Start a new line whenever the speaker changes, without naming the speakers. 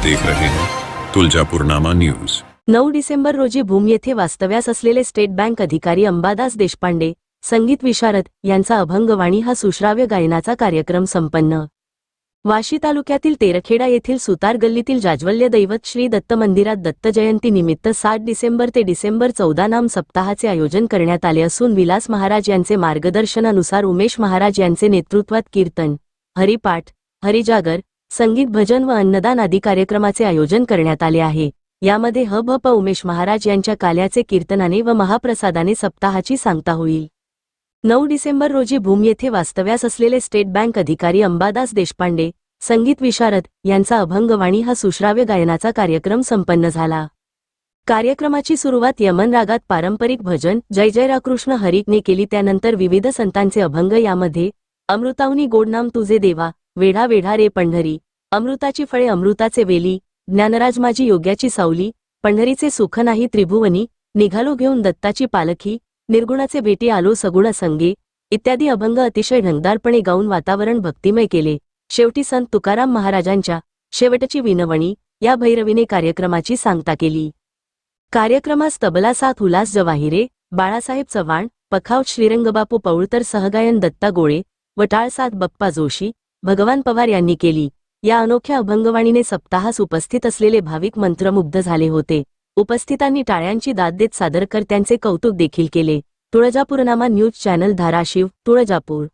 देख रहे हैं तुळजापूरनामा न्यूज।
9 डिसेंबर रोजी भूम येथे वास्तव्यास असलेले स्टेट बँक अधिकारी अंबादास देशपांडे, संगीत विशारद यांचा अभंगवाणी हा सुश्राव्य गायनाचा कार्यक्रम संपन्न। वाशी तालुक्यातील तेरखेडा येथील सुतार गल्लीतील जाज्वल्य दैवत श्री दत्त मंदिरात दत्त जयंती निमित्त 7 डिसेंबर ते डिसेंबर 14 नाम सप्ताहाचे आयोजन करण्यात आले असून विलास महाराज यांचे मार्गदर्शनानुसार उमेश महाराज यांचे नेतृत्वात कीर्तन, हरिपाठ, हरिजागर, संगीत भजन व अन्नदान आदी कार्यक्रमाचे आयोजन करण्यात आले आहे। यामध्ये ह.भ.प. उमेश महाराज यांच्या काल्याचे कीर्तनाने व महाप्रसादाने सप्ताहाची सांगता होईल। 9 डिसेंबर रोजी भूम येथे वास्तव्यास असलेले स्टेट बँक अधिकारी अंबादास देशपांडे, संगीत विशारद यांचा अभंगवाणी हा सुश्राव्य गायनाचा कार्यक्रम संपन्न झाला। कार्यक्रमाची सुरुवात यमन रागात पारंपरिक भजन जय जय राकृष्ण हरिने केली। त्यानंतर विविध संतांचे अभंग, यामध्ये अमृतावनी गोड नाम तुझे देवा, वेढा वेढा रे पंढरी, अमृताची फळे अमृताचे वेली, ज्ञानराज माझी योग्याची सावली, पंढरीचे सुख नाही त्रिभुवनी, निघालो घेऊन दत्ताची पालखी, निर्गुणाचे भेटी आलो सगुण संगे इत्यादी अभंग अतिशय ढंगदारपणे गाऊन वातावरण भक्तिमय केले। शेवटी संत तुकाराम महाराजांच्या शेवटची विनवणी या भैरवीने कार्यक्रमाची सांगता केली। कार्यक्रमास तबला साथ उल्हास जवाहिरे, बाळासाहेब चव्हाण, पखाव श्रीरंगबापू पौळतर, सहगायन दत्ता गोळे व टाळ साथ बप्पा जोशी, भगवान पवार यांनी केली। या अनोख्या अभंगवाणीने सप्ताहास उपस्थित असलेले भाविक मंत्रमुग्ध झाले होते। उपस्थितांनी टाळ्यांची दाद देत सादरकर्त्यांचे कौतुक देखील केले। तुळजापूरनामा न्यूज चॅनल, धाराशिव, तुळजापूर।